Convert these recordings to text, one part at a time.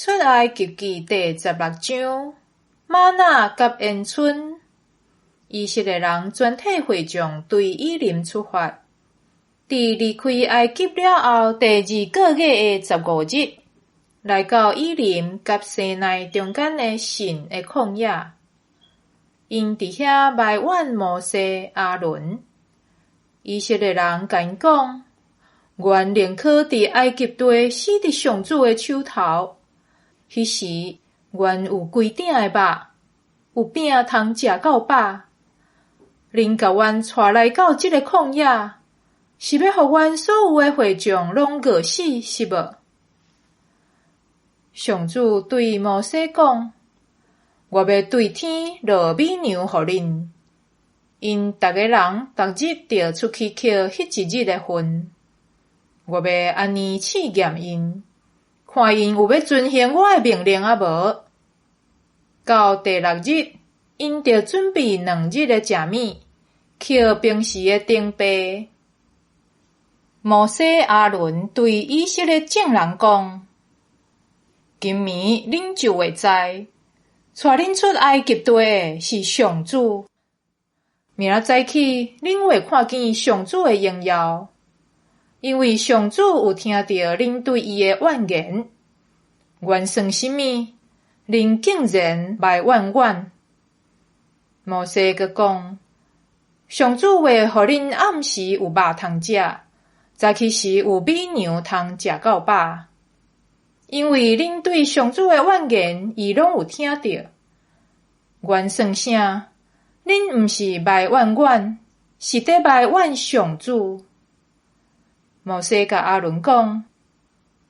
出埃及记第16章，玛纳甲烟村。以色列人全体会众对以琳出发。伫离开埃及了后第2个月的15日，来到以琳甲西奈中间的神的旷野。因伫遐埋怨摩西、阿伦。以色列人甲因讲：阮宁可伫埃及地死伫上主的手头。迄时，阮有规鼎的肉，有饼通食到饱。恁甲阮带来到即个旷野，是要互阮所有的会众拢饿死，是无？上主对摩西讲：我要对天落美牛互恁，因逐个人逐日着出去捡迄一日的份。我要安尼试验因，看因有要遵行我的命令啊无。到第6日，因着准备2日的食物，捡平时的订备。摩西、阿伦对以色列众人讲：今暝恁就会知，带恁出埃及地的是上主。明仔早起，恁会看见上主的荣耀，因为上主有听到恁对伊的怨言。怨算什么？恁竟然埋怨阮。摩西阁讲：上主会互恁暗时有肉通食，早起时有美牛通食到饱。因为恁对上主的怨言，伊拢有听到。怨算啥？恁毋是埋怨阮，是伫埋怨上主。摩西甲阿伦讲：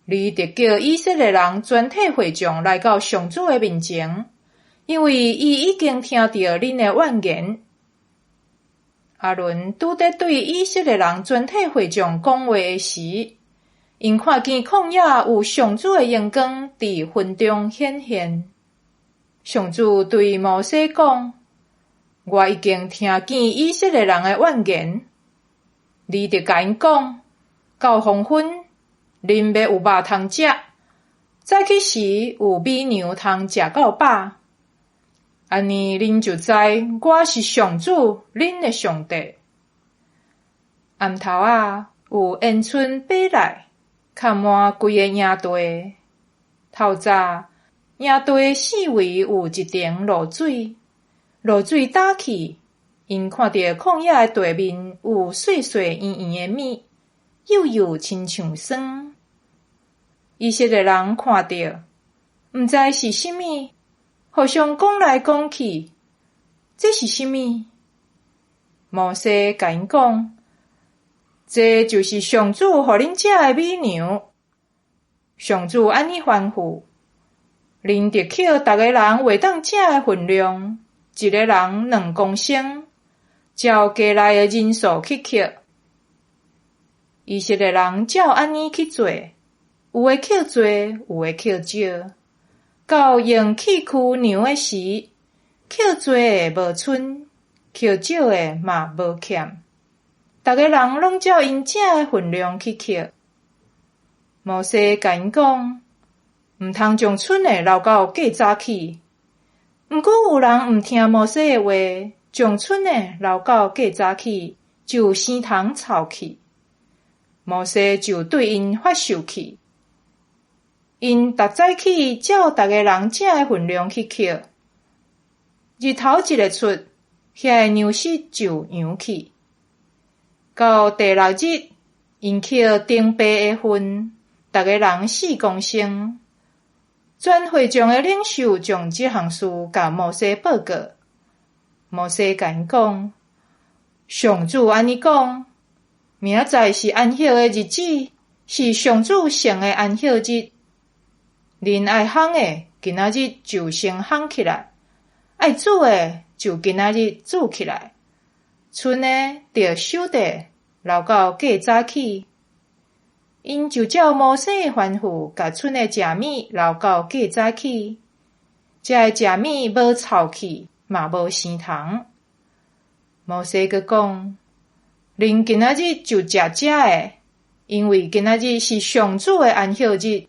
你得叫以色列人全体会众来到上主的面前，因为伊已经听到恁的怨言。阿伦拄伫对以色列人全体会众讲话的时，因看见旷野有上主的阳光伫云中显现。上主对摩西讲：我已经听见以色列人的怨言，你得甲因讲，到黄昏，恁要有肉通食，早起时有美牛通食到饱。安尼恁就知我是上主，恁的上帝。暗头仔有烟囱飞来，盖满规个营地。透早，营地四围有一层露水，露水打去，因看到旷野的地面有细细圆圆的物，幼幼亲像霜。以色列人看到，毋知是什么，互相讲来讲去，这是什么？摩西甲因讲：这就是上主互恁食的美牛。上主安尼吩咐，恁得捡逐个人会当食的分量，一个人2公升，照家内的人数去捡。以色列人照安尼去做，有的捡多，有的捡少。到用去驱牛的时，捡多的无剩，捡少的嘛无欠。逐个人拢照因食的分量去捡。摩西甲因讲：毋通将剩的留到过早起。毋过有人毋听摩西的话，将剩的留到过早起，就有生虫臭去。摩西就对因发受气。因逐早起照逐个人食的分量去捡。日头一日出，遐个牛尸就扬去。到第6日，因捡订备的份，逐个人4公升。全会众的领袖将这项事甲摩西报告。摩西甲因讲：上主安尼讲，明仔载是安息的日子，是上主圣的安息日。恁爱烘的，今仔日就先烘起来；爱煮的，就今仔日煮起来。剩的着守地，留到过早起。因就照摩西的吩咐，甲剩的食物留到过早起。这的食物无臭气，嘛无生虫。摩西阁讲：恁今仔日就食的，因为今仔日是上主的安息日。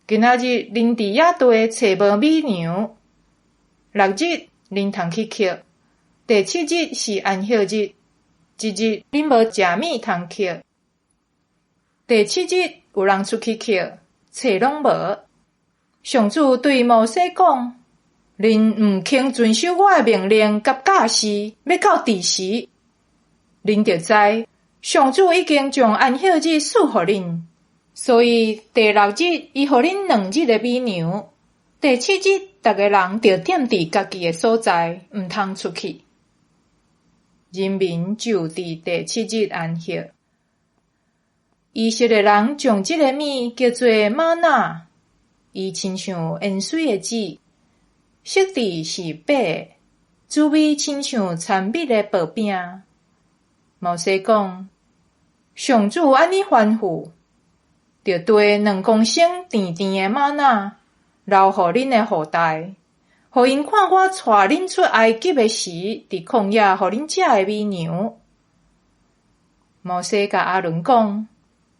今仔日恁伫野地找无美娘，6日恁通去捡，第7日是安息日，即日恁无食米通捡。第7日有人出去捡，找拢无。上主对摩西讲：恁毋肯遵守我的命令甲教示，要到第时，恁就知上主已经将安息日赐互恁。所以第6日伊互恁2日的美牛，第7日逐个人就踮伫家己的所在，毋通出去。人民就伫第7日安息。以色列人将这个米叫做玛纳，伊亲像盐水的籽，色质是白，滋味亲像参蜜的薄饼。摩西讲：上主安尼吩咐，就对2公升甜甜的玛纳留互恁的后代，互因看我带恁出埃及的时，伫旷野互恁食的美牛。摩西甲阿伦讲：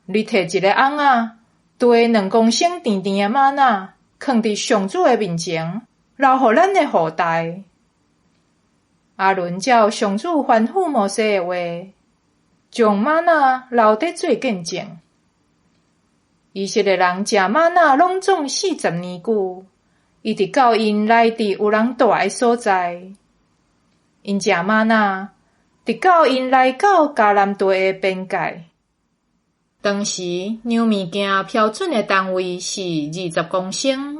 你摕一个甕仔，兑2公升甜甜的玛纳，放伫上主的面前，留互咱的后代。阿伦照上主吩咐摩西的话，将玛纳留伫做见证。以色列人食玛纳拢总40年久，一直到因来伫有人住的所在。因食玛纳，直到因来到迦南地的边界。当时酿物件标准的单位是20公升。